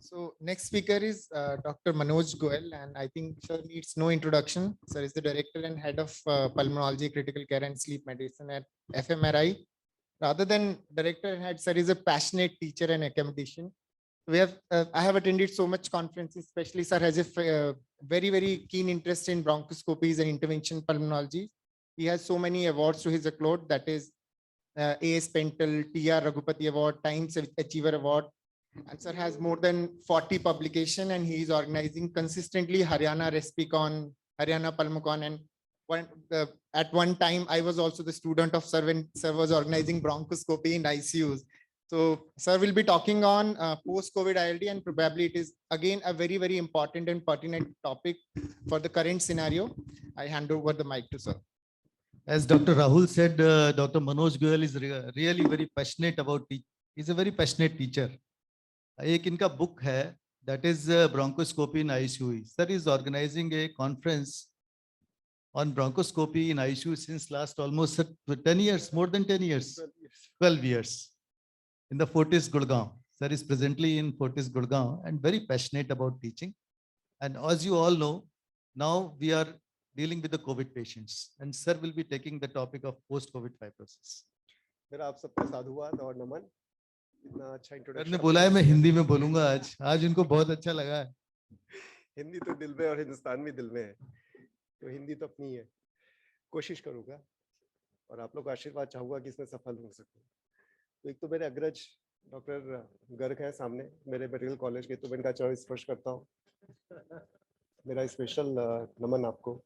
So next speaker is Dr. Manoj Goel, and I think sir needs no introduction. Sir is the director and head of pulmonology, critical care, and sleep medicine at FMRI. Rather than director and head, sir is a passionate teacher and academician. I have attended so much conferences, especially sir has a very keen interest in bronchoscopies and intervention pulmonology. He has so many awards to his account, that is A.S. Pentel, T.R. Raghupati Award, Times Achiever Award. And sir has more than 40 publication, and he is organizing consistently Haryana Respicon, Haryana Pulmocon, and at one time I was also the student of sir when sir was organizing bronchoscopy in ICUs. So sir will be talking on post-COVID ILD, and probably it is again a very important and pertinent topic for the current scenario. I hand over the mic to sir. As Dr. Rahul said, Dr. Manoj Goel is really very passionate about he's a very passionate teacher. एक इनका book है, that is bronchoscopy in ICU. Sir is organizing a conference on bronchoscopy in ICU since last almost 10 years, more than 10 years, 12 years in the Fortis Gurgaon. Sir is presently in Fortis Gurgaon and very passionate about teaching. And as you all know, now we are dealing with the COVID patients, and sir will be taking the topic of post-COVID fibrosis. मेरा आप सबका साधुवाद और नमन. इतना अच्छा introduction. ने बोला है मैं हिंदी में बोलूंगा आज इनको बहुत अच्छा लगा है. हिंदी तो दिल में और हिंदुस्तान भी दिल में है, तो हिंदी तो अपनी है. कोशिश करूंगा और आप लोग आशीर्वाद चाहूंगा कि इसमें सफल हो सकूं. तो एक तो मेरे अग्रज डॉक्टर गर्ग हैं सामने मेरे मेडिकल कॉलेज के, तो मैं इनका चरण स्पर्श करता हूँ. मेरा स्पेशल नमन आपको.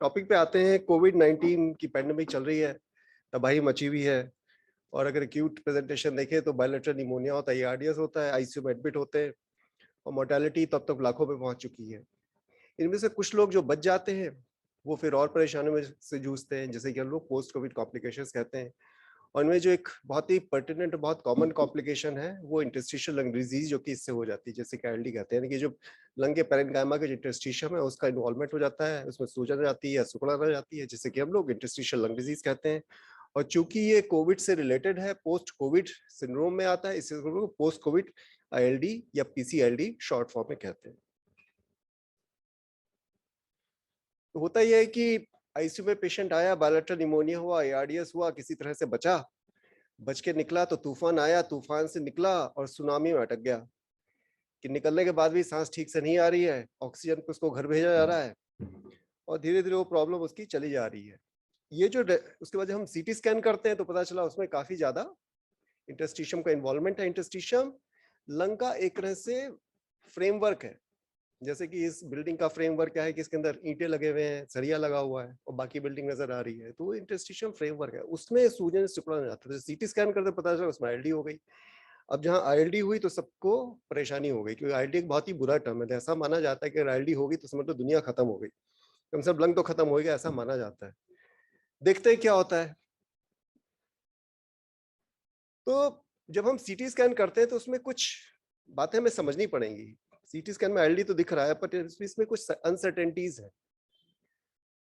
टॉपिक पे आते हैं. कोविड-19 की पैंडेमिक चल रही है, तबाही मची हुई है, और अगर एक्यूट प्रेजेंटेशन देखें तो बायलेटरल निमोनिया होता है, ARDS होता है, आईसीयू में एडमिट होते हैं, और मोर्टेलिटी तब तक लाखों में पहुंच चुकी है. इनमें से कुछ लोग जो बच जाते हैं वो फिर और परेशानियों में से जूझते हैं, जैसे कि हम लोग पोस्ट कोविड कॉम्प्लिकेशंस कहते हैं. और इनमें जो एक बहुत ही पर्टिनेंट बहुत कॉमन कॉम्प्लिकेशन है वो इंटरस्टिशियल लंग डिजीज, जो कि इससे हो जाती है, जैसे कि ILD कहते हैं, यानी कि जो लंग के पैरेन्काइमा के जो इंटरस्टिशियम है उसका इन्वॉल्वमेंट हो जाता है, उसमें सूजन हो जाती है या सिकुड़न हो जाती है, जिसे कि हम लोग इंटरस्टिशियल लंग डिजीज कहते हैं. और चूंकि ये कोविड से रिलेटेड है, पोस्ट कोविड सिंड्रोम में आता है, इसे पोस्ट कोविड ILD या PCILD शॉर्ट फॉर्म में कहते हैं. तो होता यह है कि आईसीयू में पेशेंट आया, बायलेटरल निमोनिया हुआ, ARDS हुआ, किसी तरह से बच के निकला, तो तूफान आया, तूफान से निकला और सुनामी में अटक गया कि निकलने के बाद भी सांस ठीक से नहीं आ रही है, ऑक्सीजन पे उसको घर भेजा जा रहा है, और धीरे धीरे वो प्रॉब्लम उसकी चली जा रही है. ये जो उसके बाद जब हम CT स्कैन करते हैं तो पता चला उसमें काफी ज्यादा इंटरस्टिशियम का इन्वॉल्वमेंट है. इंटरस्टिशियम लंग का एक तरह से फ्रेमवर्क है, जैसे कि इस बिल्डिंग का फ्रेमवर्क क्या है कि इसके अंदर ईंटें लगे हुए हैं, सरिया लगा हुआ है और बाकी बिल्डिंग नजर आ रही है, तो वो इंटरस्टिशियम फ्रेमवर्क है, उसमें सूजन सिकुड़न जाता है. CT स्कैन करते पता चला उसमें ILD हो गई. अब जहाँ ILD हुई तो सबको परेशानी हो गई, क्योंकि ILD एक बहुत ही बुरा टर्म है. ऐसा माना जाता है कि अगर ILD होगी तो समझ लो दुनिया खत्म हो गई, कम से कम लंग तो खत्म हो गया, ऐसा माना जाता है. देखते हैं क्या होता है. तो जब हम CT स्कैन करते हैं तो उसमें कुछ बातें हमें समझनी पड़ेंगी. CT स्कैन में ILD तो दिख रहा है, पर इसमें कुछ अनसर्टेनिटीज है,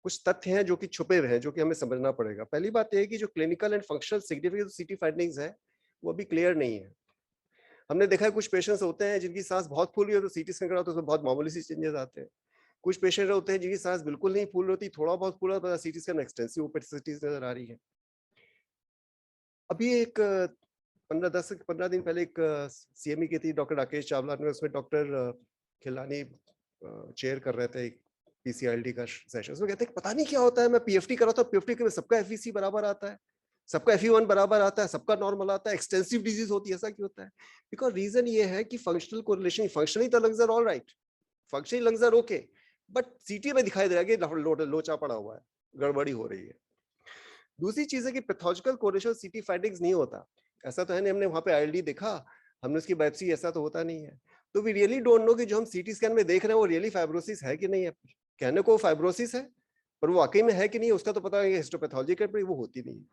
कुछ तथ्य हैं जो कि छुपे हुए हैं, जो कि हमें समझना पड़ेगा. पहली बात यह है कि जो clinical and functional significance CT findings है वो अभी क्लियर नहीं है. हमने देखा है कुछ पेशेंट्स होते हैं जिनकी सांस बहुत फूल रही है, तो CT स्कैन कराओ तो उसमें बहुत मामूली सी चेंजेस आते हैं. कुछ पेशेंट होते हैं जिनकी सांस बिल्कुल नहीं फूल होती, थोड़ा बहुत फूला, तो CT स्कैन में एक्सटेंसिव ओपेसिटीज नजर आ रही है. अभी एक 15 दिन पहले एक CME की थी, डॉक्टर राकेश चावला ने, उसमें डॉक्टर खिलानी चेयर कर रहे थे एक PCILD का सेशन. उसमें कहते हैं पता नहीं क्या होता है, मैं PFT कर रहा था, PFT के में सबका FVC बराबर आता है, सबका FE1 बराबर आता है, सबका नॉर्मल आता है, एक्सटेंसिव डिजीज होती है. ऐसा क्यों होता है? बिकॉज रीजन ये है कि फंक्शनल कोरिलेशन, फंक्शनली तो lungs are all right, functionally lungs are okay, but CT में दिखाई दे रहा है कि लोचा पड़ा हुआ है, गड़बड़ी हो रही है. दूसरी चीज है कि पैथोलॉजिकल कोरिलेशन CT फाइंडिंग्स नहीं होता. ऐसा तो है नहीं हमने वहां पे ILD देखा, हमने उसकी बायोप्सी, ऐसा तो होता नहीं है. तो वी रियली डोंट नो कि जो हम CT स्कैन में देख रहे हैं वो रियली फाइब्रोसिस है कि नहीं है. कहने को फाइब्रोसिस है, पर वो वाकई में है कि नहीं उसका तो पता है. हिस्टोपैथोलॉजी के वो होती नहीं है.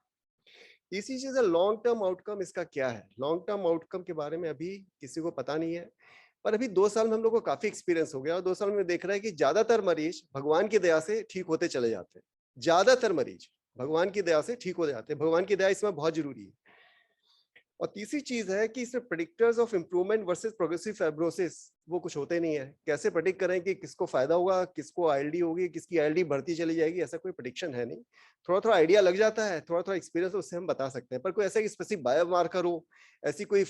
तीसरी चीज है लॉन्ग टर्म आउटकम. इसका क्या है लॉन्ग टर्म आउटकम के बारे में अभी किसी को पता नहीं है, पर अभी 2 साल में हम लोग को काफी एक्सपीरियंस हो गया, और 2 साल में देख रहा है कि ज्यादातर मरीज भगवान की दया से ठीक होते चले जाते हैं. ज्यादातर मरीज भगवान की दया से ठीक हो जाते हैं. भगवान की दया इसमें बहुत जरूरी है. और तीसरी चीज है कि इसमें predictors of improvement versus progressive fibrosis वो कुछ होते नहीं है। कैसे प्रेडिक्ट करें कि किसको फायदा होगा, किसको आईएलडी होगी, किसकी आईएलडी बढ़ती चली जाएगी, ऐसा कोई प्रेडिक्शन है नहीं। थोड़ा थोड़ा आइडिया लग जाता है, थोड़ा थोड़ा एक्सपीरियंस उससे हम बता सकते हैं, पर कोई ऐसा स्पेसिफिक बायोमार्कर हो, ऐसी कोई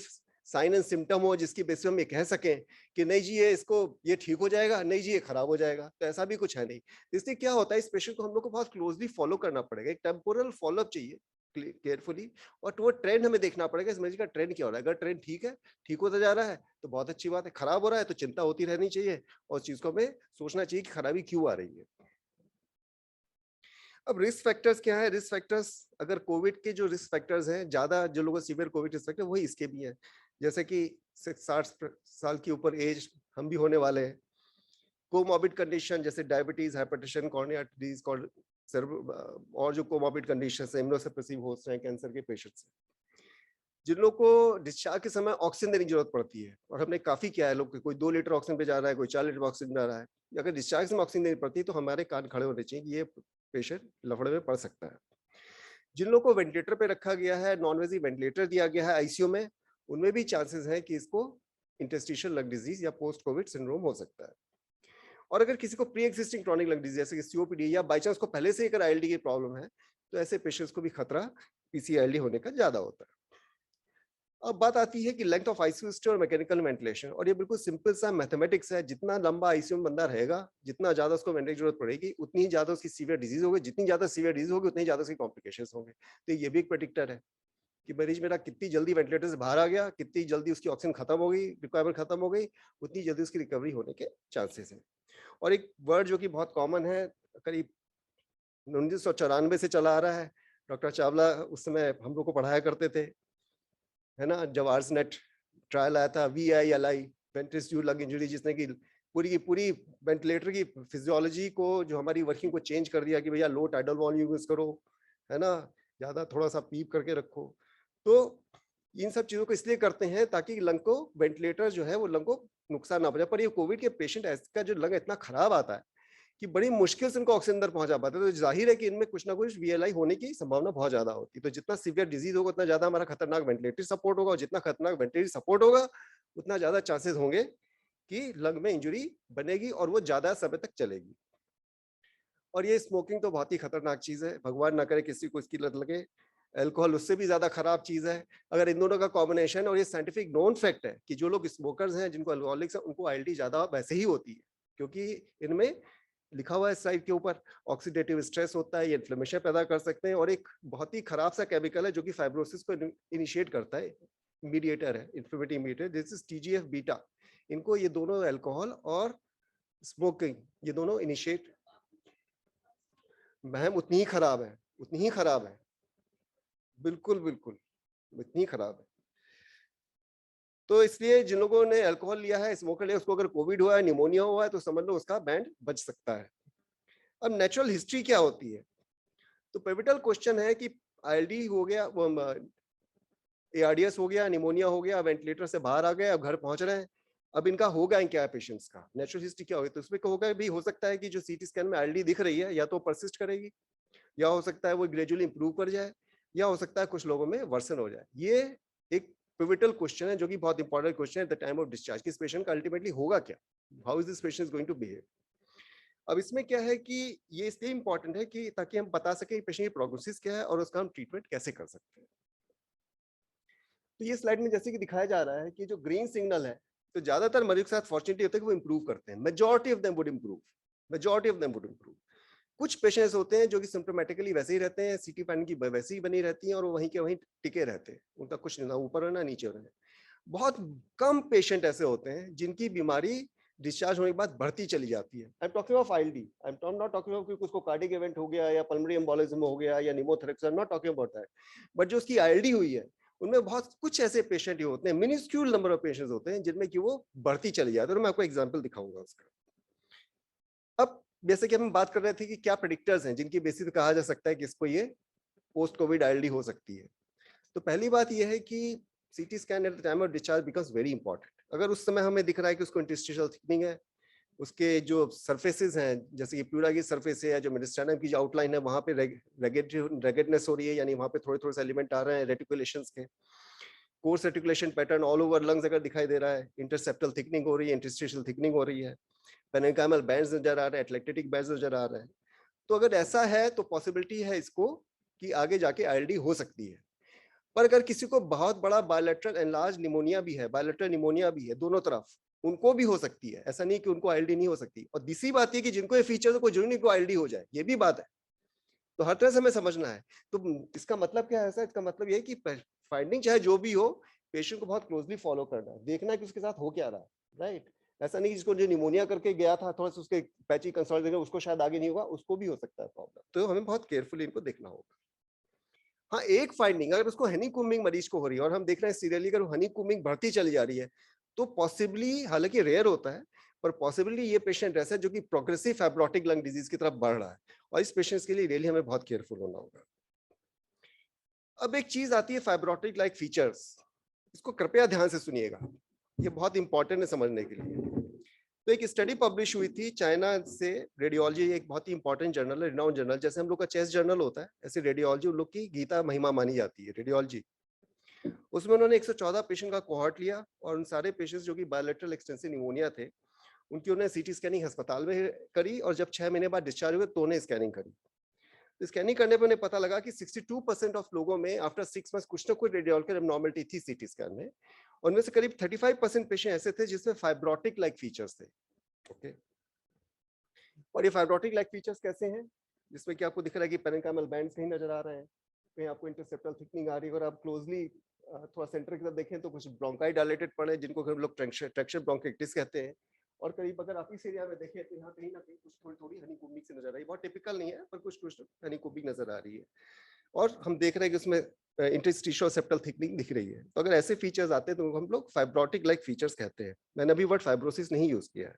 साइन एंड सिम्टम हो जिसकी बेसिस हम ये कह सकें कि नहीं जी ये ठीक हो जाएगा, नहीं जी ये खराब हो जाएगा, तो ऐसा भी कुछ है नहीं। इसलिए क्या होता है, इस पेशेंट को हम लोग को बहुत क्लोजली फॉलो करना पड़ेगा, एक टेम्पोरल फॉलोअप चाहिए केयरफुली, और वो ट्रेंड हमें देखना पड़ेगा, इस मरीज का ट्रेंड क्या हो रहा है। अगर ट्रेंड ठीक है, ठीक होता जा रहा है तो बहुत अच्छी बात है, खराब हो रहा है तो चिंता होती रहनी चाहिए और चीज को हमें सोचना चाहिए कि खराबी क्यों आ रही है। अब रिस्क फैक्टर्स क्या है? रिस्क फैक्टर्स, अगर कोविड के जो रिस्क फैक्टर्स हैं, ज्यादा जो लोगों सीवियर कोविड रिस्क फैक्टर वही इसके भी हैं, जैसे कि 60 साल की ऊपर एज हम भी होने वाले हैं, कोमॉर्बिड कंडीशन जैसे डायबिटीज, हाइपरटेंशन, कॉर्निया डिजीज और जो कोमॉर्बिड कंडीशन है, इम्यूनोसप्रेसिव होस्ट हैं, कैंसर के पेशेंट्स, जिन लोगों को डिस्चार्ज के समय ऑक्सीजन देने की जरूरत पड़ती है, और हमने काफी किया है, लोग कोई 2 लीटर ऑक्सीजन पे जा रहा है, कोई 4 लीटर ऑक्सीजन जा रहा है, अगर डिस्चार्ज में ऑक्सीजन देनी पड़ती है तो हमारे कान खड़े होने चाहिए कि ये पेशेंट लफड़े में पड़ सकता है। जिन लोगों को वेंटिलेटर पे रखा गया है, नॉन वेजिव वेंटिलेटर दिया गया है आईसीयू में, उनमें भी चांसेस है कि इसको इंटरस्टिशियल लंग डिजीज या पोस्ट कोविड सिंड्रोम हो सकता है। और अगर किसी को pre existing chronic lung disease जैसे कि सीओपीडी या बाई चांस को पहले से अगर आईएलडी की प्रॉब्लम है, तो ऐसे पेशेंट्स को भी खतरा पीसीआईएलडी होने का ज्यादा होता है। अब बात आती है कि लेंथ ऑफ आईसीयू स्टे और मैकेनिकल वेंटिलेशन, और ये बिल्कुल सिंपल सा मैथमेटिक्स है, जितना लंबा आईसीयू में बंदा रहेगा, जितना ज्यादा उसको वेंटिलेटर की जरूरत पड़ेगी, उतनी ही ज्यादा उसकी सीवियर डिजीज होगी, जितनी ज्यादा सीवियर डिजीज होगी उतनी ज्यादा उसकी कॉम्प्लिकेशंस होंगे। तो ये भी एक प्रेडिक्टर है कि मरीज मेरा कितनी जल्दी वेंटिलेटर से बाहर आ गया, कितनी जल्दी उसकी ऑक्सीजन खत्म हो गई, रिक्वायरमेंट खत्म हो गई, उतनी जल्दी उसकी रिकवरी होने के चांसेस है। और एक वर्ड जो कि बहुत कॉमन है, करीब 1994 से चला आ रहा है, डॉक्टर चावला उस समय हम लोग को पढ़ाया करते थे, है ना, जब आर्सनेट ट्रायल आया था, VILI, वेंट्रिक्युलर लंग इंजरी, जिसने की पूरी वेंटिलेटर की फिजियोलॉजी को, जो हमारी वर्किंग को चेंज कर दिया कि भैया लो टाइडल वॉल्यूम यूज करो, है ना, ज्यादा थोड़ा सा पीप करके रखो। तो इन सब चीजों को इसलिए करते हैं ताकि लंग को, वेंटिलेटर जो है वो लंग को नुकसान ना पहुंचे। पर ये कोविड के पेशेंट का जो लंग इतना खराब आता है कि बड़ी मुश्किल से इनको ऑक्सीजन अंदर पहुंचा पाते हैं, तो जाहिर है कि इनमें कुछ ना कुछ VLI होने की संभावना बहुत ज्यादा होती है। तो जितना सीवियर डिजीज होगा उतना ज्यादा हमारा खतरनाक वेंटिलेटरी सपोर्ट होगा, और जितना खतरनाक वेंटिलेटरी सपोर्ट होगा उतना ज्यादा चांसेस होंगे कि लंग में इंजरी बनेगी और वो ज्यादा समय तक चलेगी। और ये स्मोकिंग तो बहुत ही खतरनाक चीज है, भगवान ना करे किसी को इसकी लत लगे। अल्कोहल उससे भी ज्यादा खराब चीज है। अगर इन दोनों का कॉम्बिनेशन, और ये साइंटिफिक नोन फैक्ट है कि जो लोग स्मोकर्स हैं, जिनको अल्कोहलिक्स है, उनको आईएलडी ज्यादा वैसे ही होती है, क्योंकि इनमें लिखा हुआ है इस साइड के ऊपर ऑक्सीडेटिव स्ट्रेस होता है, ये इन्फ्लेमेशन पैदा कर सकते हैं, और एक बहुत ही खराब सा केमिकल है जो कि फाइब्रोसिस को इनिशिएट करता है, मीडिएटर है, inflammatory mediator, this is TGF beta. इनको ये दोनों, अल्कोहल और स्मोकिंग, ये दोनों इनिशिएट, महम उतनी ही खराब है, उतनी ही खराब है, बिल्कुल बिल्कुल इतनी खराब है। तो इसलिए जिन लोगों ने अल्कोहल लिया है, स्मोकर लिया, उसको अगर कोविड हुआ है, निमोनिया हुआ है, तो समझ लो उसका बैंड बच सकता है। अब नेचुरल हिस्ट्री क्या होती है? तो पिवटल क्वेश्चन है कि आईएलडी हो गया, ARDS हो गया, निमोनिया हो गया, वेंटिलेटर से बाहर आ गए, अब घर पहुंच रहे हैं, अब इनका होगा क्या पेशेंट्स का, नेचुरल हिस्ट्री क्या होगी? तो उसमें होगा भी, हो सकता है कि जो CT स्कैन में आईएलडी दिख रही है, या तो परसिस्ट करेगी, या हो सकता है वो ग्रेजुअली इंप्रूव कर जाए, या हो सकता है कुछ लोगों में वर्सन हो जाए। ये एक पिवटल क्वेश्चन है जो कि बहुत इंपॉर्टेंट क्वेश्चन है at the time of discharge, कि इस पेशेंट का अल्टीमेटली होगा क्या, how is this patient going to behave. अब इसमें क्या है कि ये इसलिए इंपॉर्टेंट है कि ताकि हम बता सके पेशेंट की प्रोग्नोसिस क्या है और उसका हम ट्रीटमेंट कैसे कर सकते हैं। तो ये स्लाइड में जैसे कि दिखाया जा रहा है कि जो ग्रीन सिग्नल है, तो ज्यादातर मरीज के साथ फॉर्चुनेटली होता है कि वो इंप्रूव करते हैं, majority of them would improve, majority of them would improve. कुछ पेशेंट्स होते हैं जो कि सिम्प्टोमेटिकली वैसे ही रहते हैं, CT पैन की वैसे ही बनी रहती हैं, और वो वहीं के वहीं टिके रहते हैं, उनका कुछ ना ऊपर है ना नीचे हो रहा है। बहुत कम पेशेंट ऐसे होते हैं जिनकी बीमारी डिस्चार्ज होने के बाद बढ़ती चली जाती है। I am talking of ILD, I am not talking of कि उसको कार्डियक इवेंट हो गया या पल्मोनरी एम्बोलिज्म हो गया या pneumothorax, I am not talking about that. But जो उसकी ILD हुई है, उनमें बहुत कुछ ऐसे पेशेंट ही होते हैं, मिनिस्क्यूल नंबर ऑफ पेशेंट्स होते हैं जिनमें कि वो बढ़ती चली जाती है। तो मैं आपको एग्जांपल दिखाऊंगा उसका। अब जैसे कि हम बात कर रहे थे कि क्या प्रेडिक्टर्स हैं जिनकी बेसिस पे कहा जा सकता है कि इसको ये पोस्ट कोविड ILD हो सकती है। तो पहली बात ये है कि CT scan eight the time of discharge becomes very important. अगर उस समय हमें दिख रहा है कि उसको इंटरस्टिशियल थिकनिंग है, उसके जो सरफेसेस हैं जैसे कि प्यूरा की सरफेस है, जो मेडिस्टेनम की जो आउटलाइन है वहां पे रेगेडनेस हो रही है, यानी वहां पे थोड़े थोड़े से एलिमेंट आ रहे हैं रेटिकुलेशंस के, coarse reticulation pattern all over lungs अगर दिखाई दे रहा है, इंटरसेप्टल थिकनिंग हो रही है, इंटरस्टिशियल थिकनिंग हो रही है, पेरेन्काइमल बैंड्स नजर आ रहे हैं, एटलेक्टेटिक बैंड्स नजर आ रहे हैं, तो अगर ऐसा है तो पॉसिबिलिटी है इसको कि आगे जाके आईएलडी हो सकती है। पर अगर किसी को बहुत बड़ा बायलैटरल एनलार्ज निमोनिया भी है, बायलैटरल निमोनिया भी है दोनों तरफ, उनको भी हो सकती है, ऐसा नहीं कि उनको आईएलडी नहीं हो सकती। और दूसरी बात ये कि जिनको ये फीचर है कोई जरूरी नहीं को आईएलडी हो जाए, ये भी बात है, तो हर तरह से हमें समझना है। तो इसका मतलब क्या है? इसका मतलब ये है कि फाइंडिंग चाहे जो भी हो, पेशेंट को बहुत क्लोजली फॉलो करना है, देखना है कि उसके साथ हो क्या रहा है, राइट। ऐसा नहीं जिसको जो निमोनिया करके गया था थोड़ा सा उसके पैची कंसल्ट देगा उसको शायद आगे नहीं होगा, उसको भी हो सकता है प्रॉब्लम, तो हमें बहुत केयरफुली इनको देखना होगा। हाँ, एक फाइंडिंग, अगर उसको हनीकूमिंग मरीज को हो रही है और हम देख रहे हैं सीरियली अगर हनीकूमिंग बढ़ती चली जा रही है, तो पॉसिबली, हालांकि रेयर होता है, पर पॉसिबली ये पेशेंट ऐसा है जो कि प्रोग्रेसिव फाइब्रोटिक लंग डिजीज की तरफ बढ़ रहा है, और इस पेशेंट्स के लिए रियली हमें बहुत केयरफुल होना होगा। अब एक चीज आती है फाइब्रोटिक लाइक फीचर्स, इसको कृपया ध्यान से सुनिएगा, ये बहुत इंपॉर्टेंट है समझने के लिए। तो एक स्टडी पब्लिश हुई थी चाइना से, रेडियोलॉजी एक बहुत ही इंपॉर्टेंट जर्नल है, रिनाउंड जर्नल, जैसे हम लोग का चेस्ट जर्नल होता है ऐसे रेडियोलॉजी उन लोग की गीता महिमा मानी जाती है रेडियोलॉजी। उसमें उन्होंने 114 पेशेंट का कोहॉर्ट लिया और उन सारे पेशेंट्स जो कि बायलैटरल एक्सटेंसिव निमोनिया थे, उनकी उन्होंने सीटी स्कैनिंग अस्पताल में करी, और जब 6 महीने बाद डिस्चार्ज हुए तो उन्हें स्कैनिंग करी। स्कैनिंग करने पर उन्हें पता लगा कि 62% ऑफ लोगों में आफ्टर 6 मंथ्स कुछ ना कुछ रेडियोलॉजिकल एब्नॉर्मलिटी थी सीटी स्कैन में, और उनमें से करीब 35% पेशेंट ऐसे थे जिसमें फाइब्रोटिक लाइक फीचर्स थे। ओके, और ये फाइब्रोटिक लाइक फीचर्स कैसे हैं? जिसमें कि आपको दिख रहा है कि पेरेन्काइमल बैंड्स कहीं नजर आ रहे हैं, कहीं आपको इंटरसेप्टल थिकनिंग आ रही है, और आप क्लोजली थोड़ा सेंटर की तरफ देखें तो कुछ ब्रोंकाई डायलेटेड पड़े जिनको हम लोग ट्रैक्शन ब्रोंकाइटिस कहते हैं, और करीब अगर आप इस एरिया में देखें तो यहाँ कहीं ना कहीं कुछ थोड़ी थोड़ी हनीकूमिंग से नजर आ रही है, बहुत टिपिकल नहीं है पर कुछ कुछ हनीकूमिंग नजर आ रही है, और हम देख रहे हैं कि उसमें इंटरस्टिशियल सेप्टल थिकनिंग दिख रही है। तो अगर ऐसे फीचर्स आते हैं तो हम लोग फाइब्रोटिक लाइक फीचर्स कहते हैं। मैंने अभी वर्ड फाइब्रोसिस नहीं यूज किया है।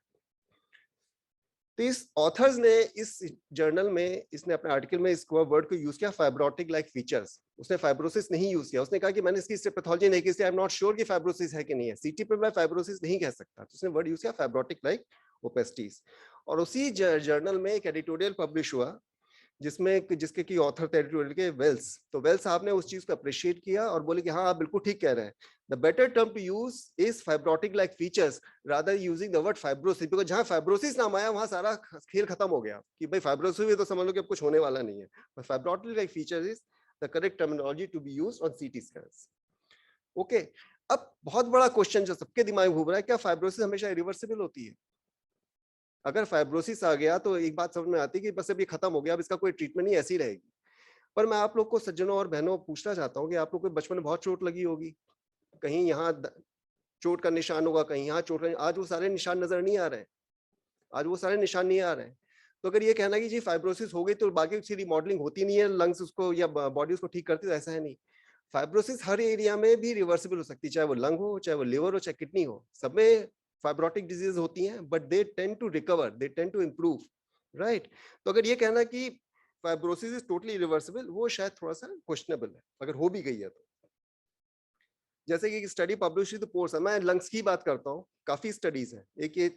तो इस ऑथर्स ने इस जर्नल में, इसने अपने आर्टिकल में इस वर्ड को यूज किया फाइब्रोटिक लाइक फीचर्स, उसने फाइब्रोसिस नहीं यूज किया। उसने कहा कि मैंने इसकी पैथोलॉजी नहीं की, इसलिए आई एम नॉट श्योर कि फाइब्रोसिस है कि नहीं है, सीटी पे मैं फाइब्रोसिस नहीं कह सकता, तो उसने वर्ड यूज किया फाइब्रोटिक लाइक ओपेस्टिस। और उसी जर्नल में एक एडिटोरियल पब्लिश हुआ जिसमें जिसके की ऑथर थे एडिटोरियल के वेल्स, तो वेल्स साहब ने उस चीज को अप्रिशिएट किया और बोले कि हाँ आप बिल्कुल ठीक कह रहे हैं, the better term to use is fibrotic like features rather using the word fibrosis, because जहां फाइब्रोसिस नाम आया वहां सारा खेल खत्म हो गया कि भाई फाइब्रोसिस हुई तो समझ लो कि अब कुछ होने वाला नहीं है, but fibrotic like features is the correct terminology to be used on CT scans. Okay, अब बहुत बड़ा क्वेश्चन जो सबके दिमाग में घूम रहा है, क्या फाइब्रोसिस हमेशा रिवर्सिबल होती है? अगर फाइब्रोसिस आ गया तो एक बात समझ में आती है कि बस अब ये खत्म हो गया, अब इसका कोई ट्रीटमेंट नहीं, ऐसी रहेगी। पर मैं आप लोग को सज्जनों और बहनों पूछना चाहता हूँ कि आप लोग को बचपन में बहुत चोट लगी होगी, कहीं यहाँ चोट का निशान होगा, कहीं यहाँ चोट, आज वो सारे निशान नजर नहीं आ रहे हैं, आज वो सारे निशान नहीं आ रहे हैं। तो अगर ये कहना कि जी फाइब्रोसिस हो गई तो बाकी उसकी रिमॉडलिंग होती नहीं है, लंग्स उसको या बॉडी उसको ठीक करती है, ऐसा है नहीं। फाइब्रोसिस हर एरिया में भी रिवर्सिबल हो सकती है, चाहे वो लंग हो, चाहे वो लिवर हो, चाहे किडनी हो, सब में फाइब्रोटिक डिजीज होती हैं, but they tend to recover, they tend to improve, right. तो अगर ये कहना कि फाइब्रोसिस इज टोटली रिवर्सिबल, वो शायद थोड़ा सा क्वेश्चनेबल है, अगर हो भी गई है तो। जैसे कि स्टडी पब्लिश हुई तो पोर्स, मैं लंग्स की बात करता हूँ, काफी स्टडीज है। एक ये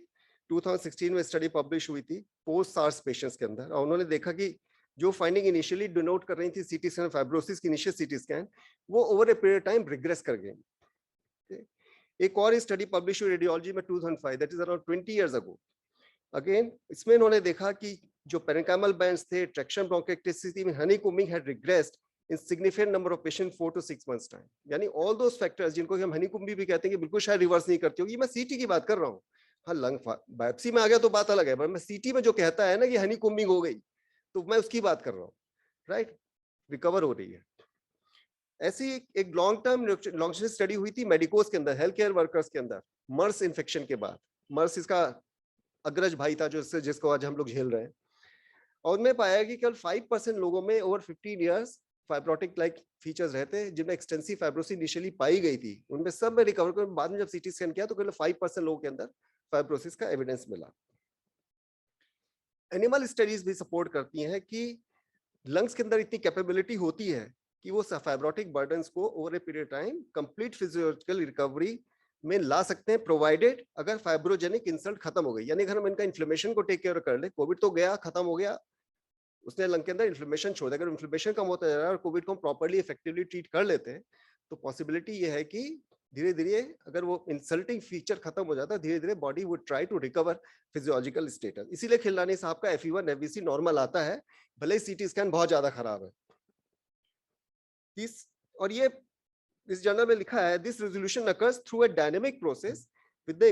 2016 में स्टडी पब्लिश हुई थी पोस्ट सार्स पेशेंट्स के अंदर, और उन्होंने देखा कि जो फाइंडिंग इनिशियली डिनोट कर रही थी सीटी स्कैन फाइब्रोसिस की इनिशियल सीटी स्कैन, वो over a period time regress कर गई। एक और स्टडी पब्लिश हुई रेडियोलॉजी में 2005, that is around 20 years ago. Again इसमें उन्होंने देखा कि जो पेरेन्काइमल बैंड्स थे, ट्रैक्शन ब्रोंकाइटिस थी, हनीकूमिंग had regressed in significant number of patients 4 to 6 months time, यानी all those factors जिनको हम हनीकूमिंग भी कहते हैं कि बिल्कुल शायद रिवर्स नहीं करती होगी, मैं सीटी की बात कर रहा हूँ। हाँ, लंग बायोप्सी में आ गया तो बात अलग है, पर मैं सीटी में जो कहता है ना कि हनीकूमिंग हो गई, तो मैं उसकी बात कर रहा हूँ, राइट, रिकवर हो रही है। ऐसी एक लॉन्ग टर्म लॉन्ग स्टडी हुई थी मेडिकोस के अंदर, हेल्थ केयर वर्कर्स के अंदर, मर्स इन्फेक्शन के बाद। मर्स इसका अग्रज भाई था जिसको आज हम लोग झेल रहे हैं, और उनमें पाया कि केवल 5% लोगों में over 15 years fibrotic like features रहते हैं, जिनमें एक्सटेंसिव फाइब्रोसिस इनिशियली पाई गई थी, उनमें सब में रिकवर कर, बाद में जब सीटी स्कैन किया तो केवल 5% लोगों के अंदर फाइब्रोसिस का एविडेंस मिला। एनिमल स्टडीज भी सपोर्ट करती हैं कि लंग्स के अंदर इतनी कैपेबिलिटी होती है कि वो फाइब्रोटिक बर्डन्स को over a period time complete physiological recovery में ला सकते हैं, प्रोवाइडेड अगर फाइब्रोजेनिक इंसल्ट खत्म हो गई, यानी अगर हम इनका इन्फ्लेमेशन को टेक केयर कर ले, कोविड तो गया, खत्म हो गया, उसने लंग के अंदर इन्फ्लेमेशन छोड़ दिया, अगर इन्फ्लेमेशन कम होता जा रहा है और कोविड को हम प्रॉपर्ली इफेक्टिवली ट्रीट कर लेते हैं तो पॉसिबिलिटी ये है कि धीरे धीरे अगर वो इंसल्टिंग फीचर खत्म हो जाता है, धीरे धीरे body would try to recover physiological status. इसीलिए खिलरानी साहब का FE1 FVC नॉर्मल आता है, भले सीटी स्कैन बहुत ज्यादा खराब है। और ये इस जर्नल में लिखा है, this resolution occurs through a dynamic process with the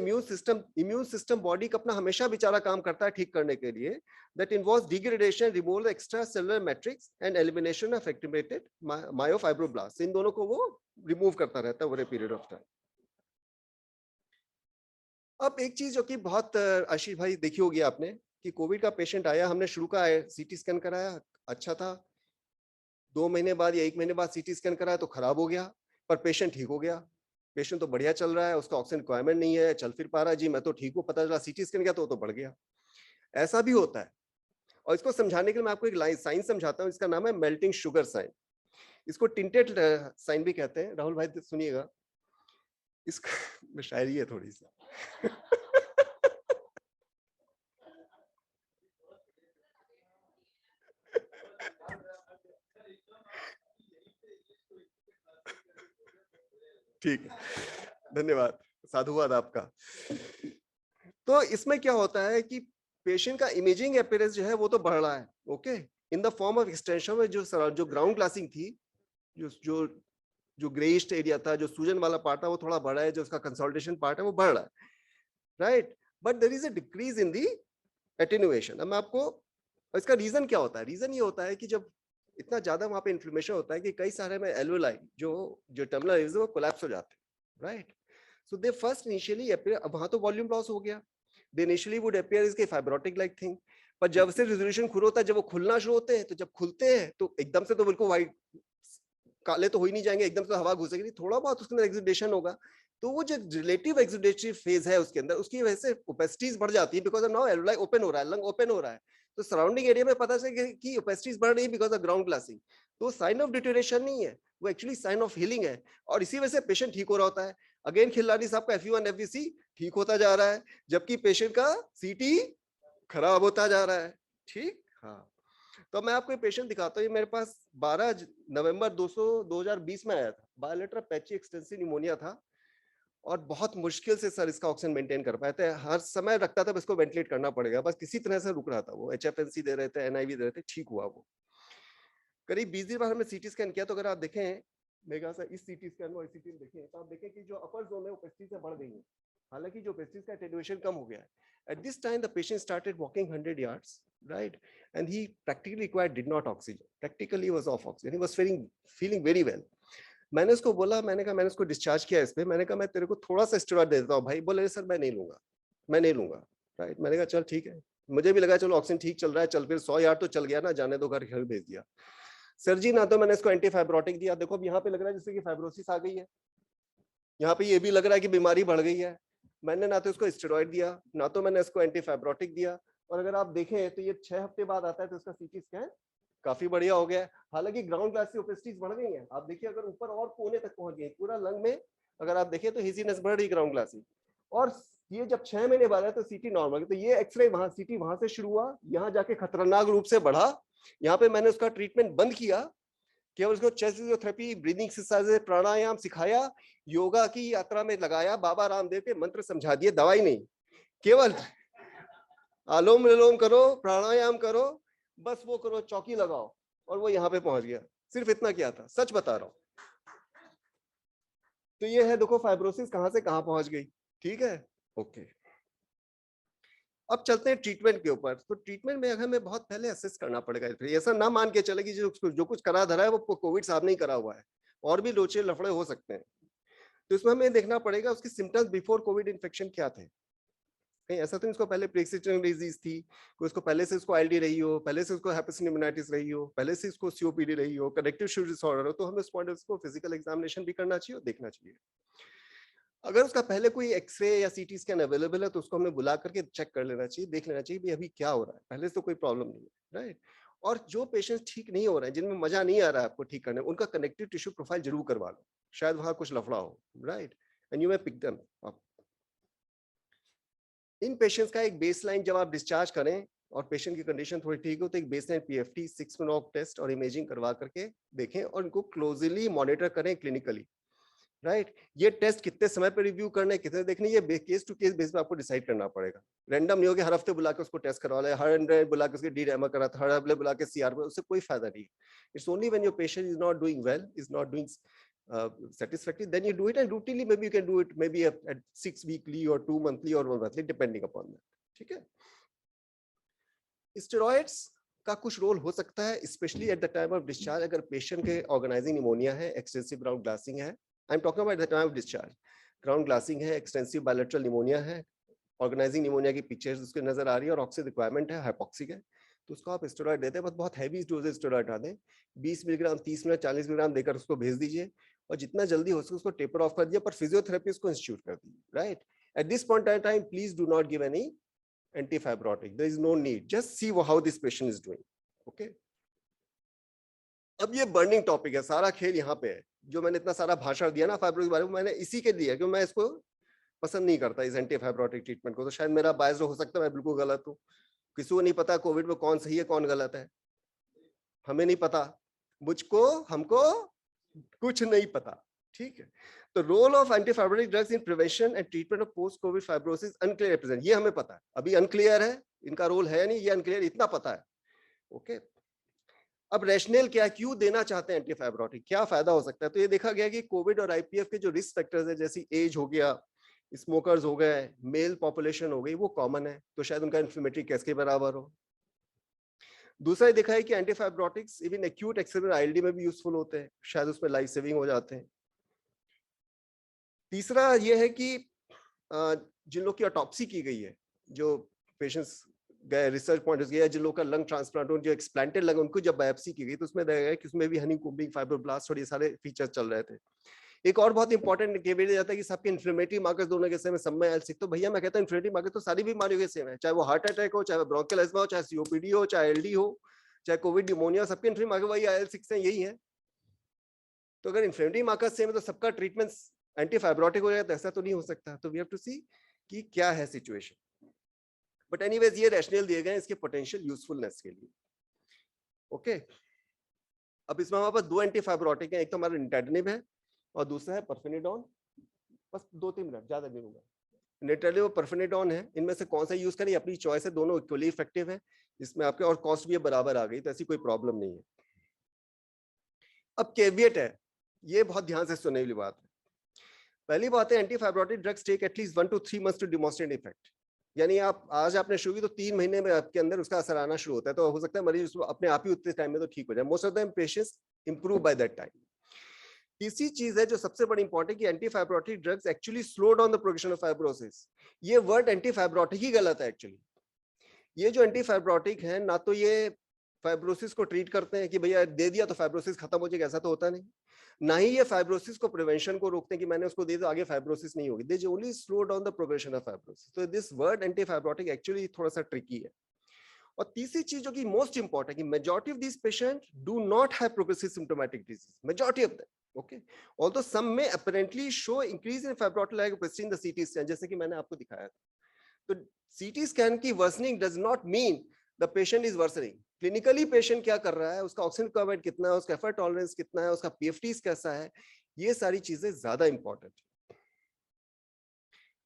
immune system body का अपना हमेशा बेचारा काम करता है ठीक करने के लिए, that involves degradation, removal extra cellular matrix and elimination of activated myofibroblast. इन दोनों को वो रिमूव करता रहता है over a period of time. अब एक चीज जो कि बहुत आशीष भाई देखी होगी आपने कि कोविड का पेशेंट आया, हमने शुरू का सीटी स्कैन कराया, अच्छा था, 2 महीने बाद या 1 महीने बाद सीटी स्कैन कराया तो खराब हो गया, पर पेशेंट ठीक हो गया। पेशेंट तो बढ़िया चल रहा है, उसका ऑक्सीजन रिक्वायरमेंट नहीं है, चल फिर पा रहा है, जी मैं तो ठीक हूँ, पता चला सीटी स्कैन किया तो बढ़ गया। ऐसा भी होता है। और इसको समझाने के लिए मैं आपको एक साइन समझाता हूँ, इसका नाम है मेल्टिंग शुगर साइन। इसको टिंटेड साइन भी कहते हैं। राहुल भाई सुनिएगा, इसका शायरी है थोड़ी सी। ठीक है, धन्यवाद, साधुवाद आपका। तो इसमें क्या होता है कि पेशेंट का इमेजिंग अपीयरेंस जो है वो तो बढ़ रहा है, okay, in the form of extension में जो ग्राउंड ग्लासिंग थी, जो ग्रेइस्ट एरिया था, जो सूजन वाला पार्ट था वो थोड़ा बढ़ा है, जो उसका कंसोलिडेशन पार्ट है वो बढ़ रहा है, right, but there is a decrease in the attenuation. अब मैं आपको, इसका रीजन क्या होता है? रीजन ये होता है कि जब इतना ज्यादा वहां पे इन्फ्लेमेशन होता है कि कई सारे में एल्वेओलाई जो टर्मिनल एरियाज वो कोलैप्स हो जाते हैं, राइट। सो दे फर्स्ट इनिशियली अपीयर, अब वहां तो वॉल्यूम लॉस हो गया, दे इनिशियली वुड अपीयर इज के फाइब्रोटिक लाइक थिंग, पर जब से रेजोल्यूशन खुल होता है, जब वो खुलना शुरू होते हैं, तो जब खुलते हैं तो एकदम से तो बिल्कुल व्हाइट काले तो हो ही नहीं जाएंगे, एकदम से हवा घुसेगी नहीं, थोड़ा बहुत उसके अंदर एक्सुडेशन होगा। तो वो जो रिलेटिव एक्सुडेटरी फेज है उसके अंदर, उसकी वजह से ओपेसिटीज बढ़ जाती है, बिकॉज नाउ एल्वेओलाई ओपन हो रहा है, लंग ओपन हो रहा है, तो सराउंडिंग एरिया में पता चले कि ओपेसिटीज बढ़ रही है बिकॉज ऑफ ग्राउंड ग्लासिंग। तो साइन ऑफ डिटेरियोरेशन नहीं है, वो एक्चुअली साइन ऑफ हीलिंग है, और इसी वजह से पेशेंट ठीक हो रहा होता है। अगेन खिलरानी साहब का FE1 FVC ठीक होता जा रहा है, जबकि पेशेंट का CT खराब होता जा रहा है, ठीक। हाँ, तो मैं आपको पेशेंट दिखाता हूँ, ये मेरे पास 12 नवंबर 2020 में आया था, बायोलेटरल पैची एक्सटेंसिव निमोनिया था, और बहुत मुश्किल से सर इसका ऑक्सीजन मेंटेन कर पाए थे, हर समय रखता था इसको वेंटिलेट करना पड़ेगा, बस किसी तरह से रुक रहा था। वो HFNC दे रहे थे, NIV दे रहे थे, ठीक हुआ वो। करीब 20 दिन बाद हमने CT स्कैन किया, तो अगर आप देखें मेरे ख्याल से इस CT स्कैन और CT में देखें, तो आप देखें कि जो अपर जोन है वो ओपेसिटी से बढ़ गई है, हालांकि जो ओपेसिटी का एटेन्युएशन कम हो गया है। At this time the patient started walking 100 yards, right, and he practically required did not oxygen, practically was off oxygen, he was feeling very well. मैंने उसको बोला, मैंने कहा, मैंने उसको डिस्चार्ज किया इस पे, मैंने कहा मैं तेरे को थोड़ा सा स्टेरॉइड दे देता हूँ भाई। बोले सर मैं नहीं लूंगा, राइट। मैंने कहा चल ठीक है, मुझे भी लगा चलो ऑक्सीजन ठीक चल रहा है, चल फिर 100 यार्ड तो चल गया ना, जाने दो, घर भेज दिया। सर जी ना तो मैंने इसको एंटीफाइब्रोटिक दिया, देखो अब यहाँ पे लग रहा है जैसे कि फाइब्रोसिस आ गई है, यहाँ पे ये भी लग रहा है कि बीमारी बढ़ गई है। मैंने ना तो इसको स्टेरॉइड दिया, ना तो मैंने इसको एंटीफाइब्रोटिक दिया, और अगर आप देखें तो ये 6 हफ्ते बाद आता है, तो इसका CT स्कैन काफी बढ़िया हो गया है। हालांकि ग्राउंड ग्लास की ओपेसिटीज बढ़ गई हैं, आप देखिए अगर ऊपर और कोने तक पहुंच गई, पूरा लंग में अगर आप देखें तो हेजीनेस बढ़ रही ग्राउंड ग्लास की। और ये जब 6 महीने बाद है तो CT नॉर्मल, तो ये एक्सरे वहां CT वहां से शुरू हुआ, यहाँ जाके खतरनाक रूप से बढ़ा, यहाँ पे मैंने उसका ट्रीटमेंट बंद किया, केवल उसको चेस्ट फिजियोथेरेपी, ब्रीदिंग एक्सरसाइज, प्राणायाम सिखाया, योगा की यात्रा में लगाया, बाबा रामदेव के मंत्र समझा दिए, दवाई नहीं, केवल आलोम विलोम करो, प्राणायाम करो, बस वो करो, चौकी लगाओ, और वो यहाँ पे पहुंच गया। सिर्फ इतना किया था, सच बता रहा हूं। तो ये है, देखो फाइब्रोसिस कहां से कहां पहुंच गई, ठीक है, ओके। अब चलते हैं ट्रीटमेंट के ऊपर। तो ट्रीटमेंट में हमें बहुत पहले असेस करना पड़ेगा, ऐसा ना मान के चले कि जो कुछ करा धरा है वो कोविड साहब नहीं करा हुआ है, और भी लोचे लफड़े हो सकते हैं। तो इसमें हमें देखना पड़ेगा उसकी सिम्टम्स बिफोर कोविड इन्फेक्शन क्या थे। कहीं ऐसा तो इसको पहले प्री-एक्जिस्टिंग डिजीज थी, कोई इसको पहले से इसको ILD रही हो, पहले से इसको हेपेटिस निमोनाइटिस रही हो, पहले से इसको COPD रही हो, कनेक्टिव टिश्यू डिसऑर्डर हो, तो हमें उस पॉइंट ऑफ इसको फिजिकल एग्जामिनेशन भी करना चाहिए और देखना चाहिए। अगर उसका पहले कोई एक्सरे या CT स्कैन अवेलेबल है तो उसको हमें बुला करके चेक कर लेना चाहिए, देख लेना चाहिए भी अभी क्या हो रहा है, पहले से तो कोई प्रॉब्लम नहीं है, राइट। और जो पेशेंट्स ठीक नहीं हो रहे हैं, जिनमें मजा नहीं आ रहा है आपको ठीक करने में, उनका कनेक्टिव टिश्यू प्रोफाइल जरूर करवा लो, शायद वहां कुछ लफड़ा हो, right, and you may pick them up. इन पेशेंट्स का एक बेसलाइन जब आप डिस्चार्ज करें और पेशेंट की कंडीशन थोड़ी ठीक हो तो एक बेसलाइन PFT 6 मिनट टेस्ट और इमेजिंग करवा करके देखें, और इनको क्लोजली मॉनिटर करें क्लिनिकली। राइट। ये टेस्ट कितने समय पे रिव्यू करने, कितने देखने, ये केस टू केस बेस पे आपको डिसाइड करना पड़ेगा। रैंडम नहीं हो कि हर हफ्ते बुला के उसको टेस्ट करवा ले, हर हफ्ते बुला के उसके डी डैमर कराता, हर हफ्ते बुला के सीआर पे, उससे कोई फायदा नहीं। It's only when your patient is not doing well, is not doing satisfactory, then you do it, and routinely maybe you can do it maybe at 6 weekly or 2 monthly or 1 monthly depending upon that. ठीक है। Steroids का कुछ role हो सकता है, specially at the time of discharge, अगर patient के organizing pneumonia है, एक्सटेंसिव ग्राउंड ग्लासिंग है। I am talking about the time of discharge, ground glassing है, एक्सटेंसिव बायलैटरल निमोनिया है, ऑर्गेनाइजिंग निमोनिया की पिक्चर्स उसके नजर आ रही है और ऑक्सीजन रिक्वायरमेंट है, हाइपोक्सिक है, तो उसको आप स्टेरॉइड देते हैं, बस बहुत हैवी डोजेज स्टेरॉइड आ दें, 20 मिलीग्राम, 30 मिनट, 40 मिलीग्राम देकर उसको भेज दीजिए, और जितना जल्दी हो सके उसको टेपर ऑफ कर दिया, पर फिजियोथेरेपी उसको इंस्टीट्यूट कर दीजिए, right. At this point in time please do not give any antifibrotic, there is no need, just see how this patient is doing. Okay, अब ये बर्निंग टॉपिक है, सारा खेल यहाँ पे है। जो मैंने इतना सारा भाषण दिया ना फाइब्रोसिस के बारे में, मैंने इसी के दिया क्योंकि मैं इसको पसंद नहीं करता इस एंटीफाइब्रोटिक ट्रीटमेंट को, तो शायद मेरा बायस हो सकता है, मैं बिल्कुल गलत हूँ। किसी को नहीं पता कोविड में कौन सही है कौन गलत है, हमें नहीं पता, मुझको, हमको कुछ नहीं पता, ठीक है। तो role of antifibrotic drugs in prevention and treatment of post covid fibrosis unclear represent, ये हमें पता है, अभी अनक्लियर है, इनका रोल है या नहीं ये अनक्लियर, इतना पता है। ओके, अब रैशनल क्या, क्यों देना चाहते हैं एंटीफाइब्रोटिक, क्या फायदा हो सकता है। तो ये देखा गया कि कोविड और आईपीएफ के जो रिस्क फैक्टर्स है, जैसे एज हो गया, स्मोकर्स हो गए, मेल पॉपुलेशन हो गई, वो कॉमन है, तो शायद उनका इन्फ्लेमेटरी केस के बराबर हो। दूसरा ये देखा है कि एंटीफाइब्रोटिक्स इवन एक्यूट एक्सेलरेटेड आईएलडी में भी यूजफुल होते हैं, शायद उसमें लाइफ सेविंग हो जाते हैं। तीसरा ये है कि जिन लोग की ऑटोप्सी की गई है, जो पेशेंट्स गए रिसर्च पॉइंट गया, जिन लोग का लंग ट्रांसप्लांट हो, जो एक्सप्लांटेड लंग, उनको जब बायोप्सी की गई तो उसमें देखा गया कि उसमें भी हनीकॉम्बिंग, फाइब्रोब्लास्ट और ये सारे फीचर्स चल रहे थे। एक और बहुत इंपॉर्टेंट केस जाता है कि सबके इन्फ्लेमेटरी मार्कर्स दोनों के सेम है, सब में एल6, तो भैया मैं कहता हूं इन्फ्लेमेटरी मार्कर तो सारी बीमारियों के सेम है, चाहे वो हार्ट अटैक हो, चाहे वो ब्रोंकियल अस्थमा हो, चाहे सीओपीडी हो, चाहे एलडी हो, चाहे कोविड न्यूमोनिया, सबके इन्फ्लेमेटरी मार्कर वही IL6 है, यही है। तो अगर इन्फ्लेमेटरी मार्कर सेम है तो सबका ट्रीटमेंट एंटीफाइब्रोटिक हो जाए, तो ऐसा तो नहीं हो सकता। तो वी हैव टू सी कि क्या है सिचुएशन। बट एनीवेज ये रैशनल दिए गए इसके पोटेंशियल यूजफुलनेस के लिए। ओके, अब इसमें हमारे पास दो एंटीफाइब्रोटिक हैं, एक तो हमारा निटाइडिनिब है और दूसरा है परफेनिडोन। बस 2-3 मिनट, ज्यादा नहीं होगा। निटाइडिनिब और परफेनिडोन है, इनमें से कौन सा यूज करें अपनी चॉइस है, दोनों इक्वली इफेक्टिव है, इसमें आपके और कॉस्ट भी बराबर आ गई, तो ऐसी कोई प्रॉब्लम नहीं है। अब कैविएट है, ये बहुत ध्यान से सुनने वाली बात है। पहली बात है, antifibrotic drugs take at least 1 to 3 months to demonstrate effect, यानी आप आज आपने शुरू की तो 3 महीने में आपके अंदर उसका असर आना शुरू होता है, तो हो सकता है मरीज अपने आप ही उतने टाइम में तो ठीक हो जाए। Most of the patients improve by that time. तीसरी चीज है जो सबसे बड़ी इंपॉर्टेंट, कि antifibrotic drugs actually slow down the progression of fibrosis. ये वर्ड एंटीफाइब्रोटिक ही गलत है एक्चुअली। ये जो एंटीफाइब्रोटिक है, ना तो ये फाइब्रोसिस को ट्रीट करते हैं कि भैया दे दिया तो फाइब्रोसिस खत्म हो जाएगा, ऐसा तो होता नहीं। ना ही ये फाइब्रोसिस को प्रिवेंशन को रोकते हैं कि मैंने उसको दे दिया आगे फाइब्रोसिस नहीं होगी, they only slow down the progression of fibrosis. तो दिस वर्ड एंटीफाइब्रोटिक एक्चुअली थोड़ा सा ट्रिकी है। और तीसरी चीज जो कि मोस्ट इंपॉर्टेंट, कि majority of this patient do not have progressive symptomatic disease, majority of them. Okay, although some may apparently show increase in fibrotic like opacity in the CT scan, जैसे कि मैंने आपको दिखाया था। तो सीटी स्कैन की worsening does not mean the patient is worsening. Clinically patient क्या कर रहा है, उसका ऑक्सीजन रिक्वायरमेंट कितना है, उसका एफर्ट टॉलरेंस कितना है, उसका पीएफटीज कैसा है, ये सारी चीजें ज्यादा इंपॉर्टेंट है।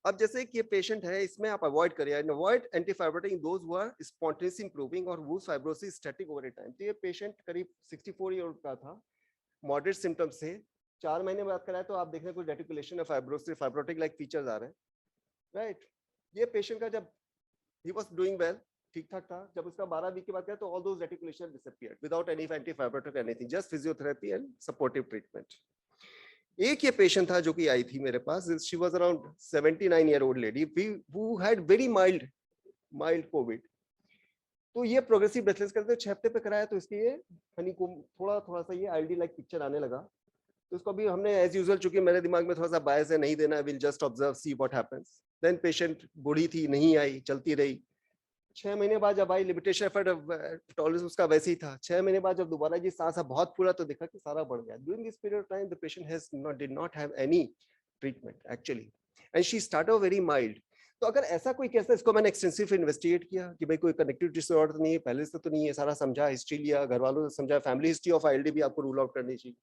अब जैसे कि ये पेशेंट है, इसमें आप अवॉइड करिए, avoid antifibrotic in those who are spontaneously improving और whose fibrosis static over time। तो ये पेशेंट करीब 64 ईयर का था, मॉडरेट सिम्टम्स से 4 महीने बाद कराया, तो आप देख रहे हैं कुछ reticulation of fibrosis, fibrotic like features आ रहे हैं, राइट। ये पेशेंट का जब ही वाज डूइंग वेल, ठीक ठाक था, जब उसका 12 वीक के बाद किया तो all those reticulation disappeared without any antifibrotic anything, just physiotherapy and supportive treatment. एक ये पेशेंट था जो कि आई थी मेरे पास, she was around 79 year old lady who had very mild covid. तो ये प्रोग्रेसिव ब्रेथलेस करते 6 हफ्ते पे कराया, तो इसके ये हनीकॉम्ब थोड़ा सा ये आईएलडी लाइक पिक्चर आने लगा। तो इसको अभी हमने एज यूजुअल, चूंकि मेरे दिमाग में थोड़ा सा बायस है, नहीं देना, will just observe see what happens. Then patient बूढ़ी थी, नहीं आई, चलती रही। 6 महीने बाद जब आई, लिमिटेशन एफर्ट टॉलरेंस उसका वैसे ही था। 6 महीने बाद जब दोबारा जी सांस बहुत फूला, तो देखा कि सारा बढ़ गया। During this period of time the patient did not have any treatment actually, and she started very mild. तो अगर ऐसा कोई केस है, इसको मैंने एक्सटेंसिव इन्वेस्टिगेट किया कि भाई कोई कनेक्टिव डिसऑर्डर तो नहीं है, पहले से तो नहीं है, सारा समझा, हिस्ट्री लिया, घर वालों से समझा, फैमिली हिस्ट्री ऑफ आईएलडी भी आपको रूल आउट करनी चाहिए।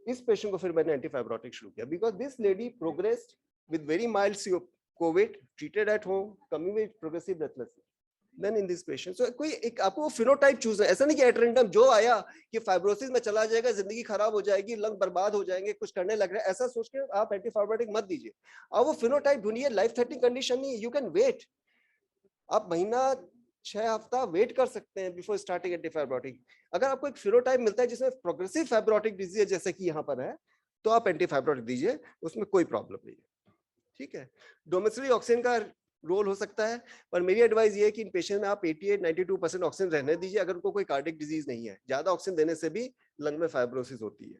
इस पेशेंट को फिर मैंने एंटीफाइब्रोटिक शुरू किया because this lady progressed with very mild Covid, treated at home, coming with progressive breathlessness. Then in this patient, so कोई एक आपको फिनोटाइप चूज है, ऐसा नहीं कि एट रैंडम जो आया कि फाइब्रोसिस में चला जाएगा, जिंदगी खराब हो जाएगी, लंग बर्बाद हो जाएंगे, कुछ करने लग रहा है, ऐसा सोच के आप एंटीफाइब्रोटिक मत दीजिए। आप वो फिनोटाइप ढूंढिए, लाइफ थ्रेटनिंग कंडीशन नहीं है, यू कैन वेट, आप महीना 6 हफ्ता वेट कर सकते हैं बिफोर स्टार्टिंग एंटीफाइब्रोटिक। अगर आपको एक फिनोटाइप मिलता है जिसमें प्रोग्रेसिव फाइब्रोटिक डिजीज जैसे कि यहाँ पर है, तो आप एंटीफाइब्रोटिक दीजिए, उसमें कोई प्रॉब्लम नहीं है, ठीक है। डोमेस्टिक ऑक्सीजन का रोल हो सकता है, पर मेरी एडवाइस ये है कि इन पेशेंट में आप 88-92% ऑक्सीजन रहने दीजिए अगर उनको कोई कार्डियक डिजीज नहीं है। ज्यादा ऑक्सीजन देने से भी लंग में फाइब्रोसिस होती है।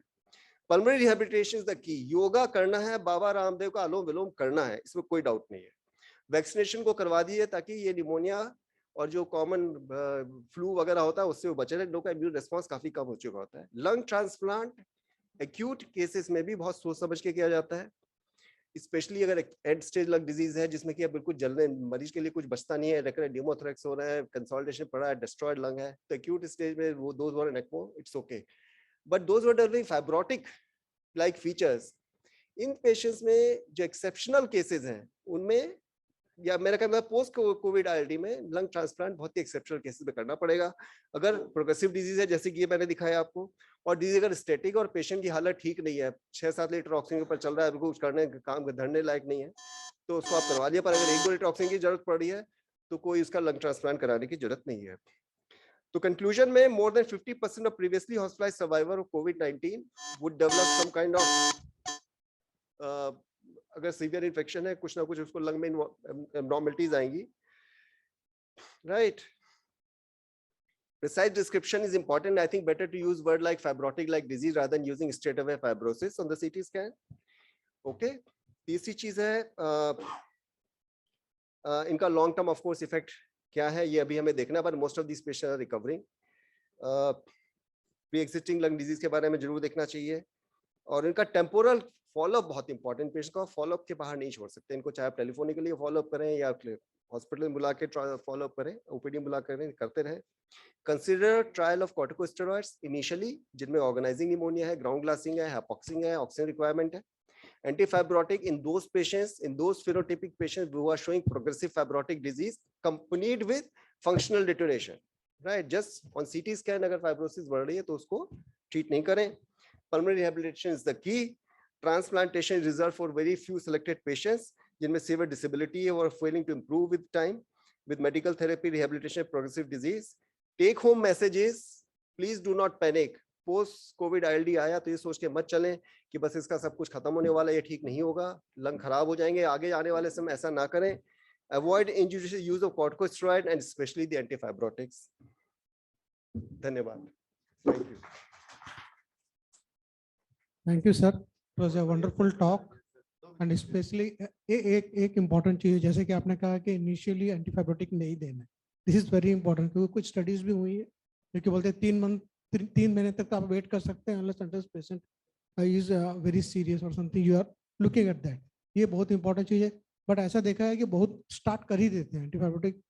Pulmonary rehabilitation is the key. Yoga करना है, बाबा रामदेव का अनुलोम विलोम करना है, इसमें कोई डाउट नहीं है। वैक्सीनेशन को करवा दीजिए ताकि ये निमोनिया और जो कॉमन फ्लू वगैरह होता है उससे वो बचे रहे। लोग का इम्यून रिस्पॉन्स काफी कम हो चुका होता है। लंग ट्रांसप्लांट एक्यूट केसेस में भी बहुत सोच समझ के किया जाता है, स्पेशली अगर एंड स्टेज लंग डिजीज है जिसमें कि बिल्कुल जलने, मरीज के लिए कुछ बचता नहीं है, रेकरेंट न्यूमोथोरैक्स हो रहा है, कंसोलिडेशन पड़ा है, डिस्ट्रॉयड लंग है, तो एक्यूट स्टेज में वो those were in ECMO, it's okay. But those were developing fibrotic like features, in patients में जो एक्सेप्शनल केसेस हैं उनमें, या मेरा कहना है पोस्ट कोविड ILD में लंग ट्रांसप्लांट बहुत ही एक्सेप्शनल केसेस में करना पड़ेगा। अगर प्रोग्रेसिव डिजीज है जैसे कि ये मैंने दिखाया आपको, और डिजीज अगर स्टैटिक और पेशेंट की हालत ठीक नहीं है, 6-7 लीटर ऑक्सीजन के ऊपर चल रहा है, कुछ करने काम धरने लायक नहीं है, तो उसको आप करवा लिया। पर अगर 1-2 लीटर ऑक्सीजन की जरूरत पड़ रही है तो कोई उसका लंग ट्रांसप्लांट कराने की जरूरत नहीं है। तो कंक्लूजन में, more than 50% of previously hospitalised survivor of कोविड-19 would develop some kind of, अगर सीवियर इन्फेक्शन है, कुछ ना कुछ उसको लंग में एब्नॉर्मलिटीज आएंगी, right. Precise description is important. I think better to use word like fibrotic-like disease rather than using straight away fibrosis on the CT scan. Okay. तीसरी चीज है इनका long term of course effect क्या है, ये अभी हमें देखना है, पर most of this patient are recovering. Pre existing lung disease के बारे में जरूर देखना चाहिए, और इनका टेम्पोरल फॉलोअप बहुत इंपॉर्टेंट। पेशेंट को फॉलोअप के बाहर नहीं छोड़ सकते, इनको चाहे आप टेलीफोनिकली फॉलोअप करें या हॉस्पिटल में बुला के फॉलोअप करें, OPD में बुला करें, करते रहे। Consider trial of corticosteroids initially, जिनमें ऑर्गेनाइजिंग निमोनिया है, ग्राउंड ग्लासिंग है, हाइपॉक्सिंग है, ऑक्सीजन रिक्वायरमेंट है। Antifibrotic in those patients, in those phenotypic patients who are showing progressive fibrotic disease accompanied with functional deterioration, right? Just on CT scan अगर fibrosis बढ़ रही है तो उसको treat नहीं करें। Pulmonary rehabilitation is the key. Transplantation is reserved for very few selected patients जिनमें severe disability है और failing to improve with time. With medical therapy, rehabilitation of progressive disease. Take home messages, please do not panic. Post Covid ILD आया तो ये सोच के मत चलें कि बस इसका सब कुछ खत्म होने वाला है, ये ठीक नहीं होगा, लंग खराब हो जाएंगे, आगे आने वाले समय ऐसा ना करें। Avoid injudicious use of corticosteroid and specially the antifibrotics. धन्यवाद। Thank you sir, it was a wonderful talk. And specially एक इम्पॉर्टेंट चीज, जैसे कि आपने कहा कि इनिशियली एंटीफाइब्रोटिक नहीं देना, दिस इज वेरी इंपॉर्टेंट, क्योंकि कुछ स्टडीज भी हुई है जो कि बोलते हैं 3 महीने तक आप वेट कर सकते हैं unless until patient is very serious or something, you are looking at that. ये बहुत इंपॉर्टेंट चीज है। बट ऐसा देखा है कि बहुत स्टार्ट कर ही देते हैं एंटीबायोटिक,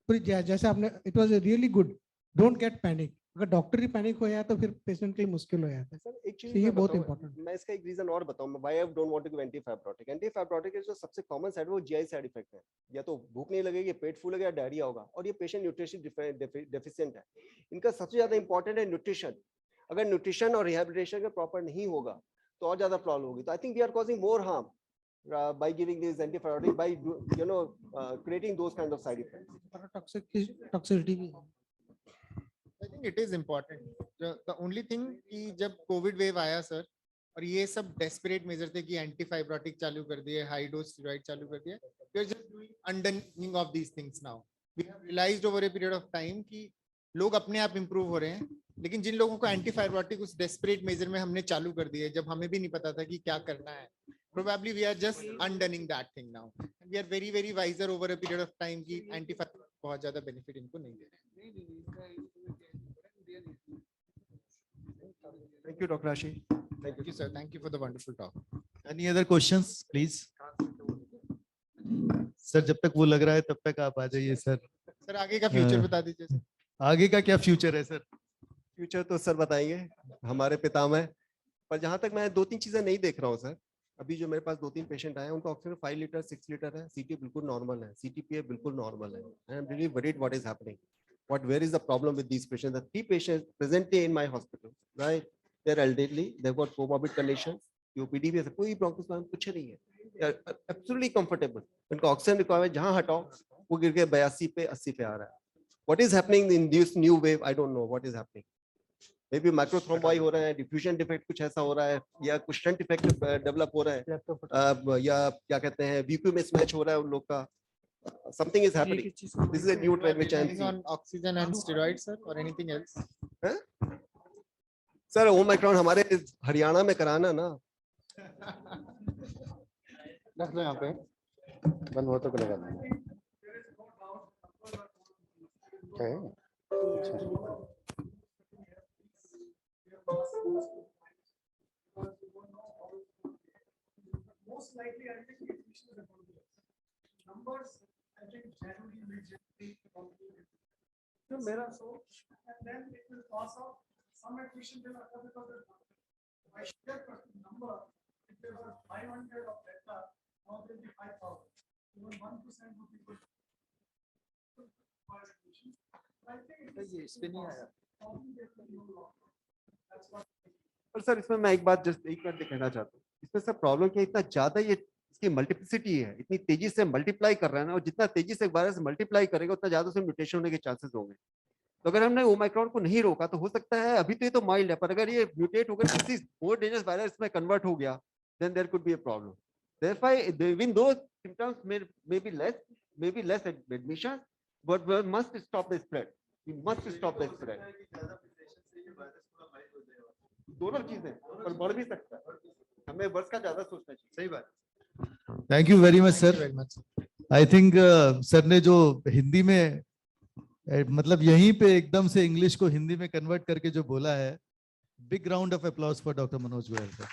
जैसे आपने, it was really good, don't get panic. अगर डॉक्टर ही पैनिक हो जाए तो फिर पेशेंट के लिए मुश्किल हो जाता है। सर एक चीज ये बहुत इंपॉर्टेंट, मैं इसका एक रीजन और बताऊं, why I don't want to give antifibrotic. Antifibrotic के जो सबसे कॉमन साइड है वो GI साइड इफेक्ट है, या तो भूख नहीं लगेगी, पेट फूलेगा, या डायरिया होगा, और ये पेशेंट न्यूट्रिशन डेफिशिएंट है। इनका सबसे ज्यादा इंपॉर्टेंट है न्यूट्रिशन। अगर न्यूट्रिशन और रिहैबिलिटेशन का प्रॉपर नहीं होगा तो और ज्यादा प्रॉब्लम होगी। तो I think we are causing more harm by giving these antibiotics, by creating those kind of side effects. Toxicity भी। I think it is important. The only thing कि जब कोविड वेव आया सर, और ये सब desperate major थे कि एंटीफाइब्रोटिक चालू कर दिए, हाई डोज स्टेरॉइड चालू कर दिए, we are just doing undoing of these things now. We have realized over a period of time कि लोग अपने आप इंप्रूव हो रहे हैं, लेकिन जिन लोगों को एंटीफाइब्रोटिक उस डेस्परेट मेजर में हमने चालू कर दिए जब हमें भी नहीं पता था कि क्या करना है, probably we are just undoing that thing now. We are very very wiser over a period of time कि एंटीफाइब्रोटिक बहुत ज्यादा बेनिफिट इनको नहीं दे रहे। Thank you, Dr. Ashi. Thank you, sir. Thank you for the wonderful talk. Any other questions, please? Sir जब तक वो लग रहा है तब तक आप आ जाइए सर। सर आगे का फ्यूचर बता दीजिए सर। आगे का क्या फ्यूचर है सर? फ्यूचर तो सर बताएंगे, हमारे पितामह पर जहां तक मैं 2-3 चीजें नहीं देख रहा हूँ सर, अभी जो मेरे पास 2-3 पेशेंट आए हैं उनका ऑक्सीजन 5 लीटर 6 लीटर है, सीटी बिल्कुल नॉर्मल है, सीटीपीए बिल्कुल नॉर्मल है। I am really worried what is happening, where is the problem with these patients? The 3 patients presently in my hospital, right? They're elderly, they've got comorbid conditions, COPD भी है, कोई bronchospasm कुछ नहीं है, they are absolutely comfortable. उनका oxygen requirement जहां हटाओ वो गिर के 82 पे 80 पे आ रहा है। What is happening in this new wave? I don't know what is happening. Maybe microthrombi हो रहा है, diffusion defect कुछ ऐसा हो रहा है, या कुछ shunt defect डेवलप हो रहा है, या क्या कहते हैं VQ mismatch हो रहा है उन लोग का। Something is happening. This is a new trend which I am Depending seeing. on oxygen and steroids, sir, or anything else? Sir Omicron हमारे हरियाणा में कराना ना। रख लो यहाँ पे, बंद हो तो लगा देंगे। क्या है? अच्छा। Most likely, I think the issues are going to be numbers. I think January will generate so, and then it will pass out. Some attrition will occur because of my sheer number. If there were 500 of delta, now there will be 5,000. Even 1% would be good. I think पर sir इसमें मैं एक बात कहना चाहता हूँ, इसमें sir problem क्या, इतना ज्यादा ये इसकी मल्टीप्लिसिटी है, इतनी तेजी से मल्टीप्लाई कर रहा है ना, और जितना तेजी से वायरस मल्टीप्लाई करेगा उतना ज्यादा उसमें म्यूटेशन होने के चांसेस होंगे। तो अगर हमने ओमाइक्रॉन को नहीं रोका तो हो सकता है, अभी तो ये तो माइल्ड है, पर अगर ये म्यूटेट होकर किसी मोर डेंजरस वायरस में कन्वर्ट हो गया, then there could be a problem. Therefore, even though symptoms may be less admission, but we must stop the spread. We must stop the spread. दोनों चीजें, और बढ़ भी सकता है, हमें वर्ष का ज्यादा सोचना चाहिए। सही बात। Thank you very much Thank you sir. very much. I think sir ने जो हिंदी में मतलब यहीं पे एकदम से इंग्लिश को हिंदी में कन्वर्ट करके जो बोला है, big round of applause for doctor Manoj Goyal sir.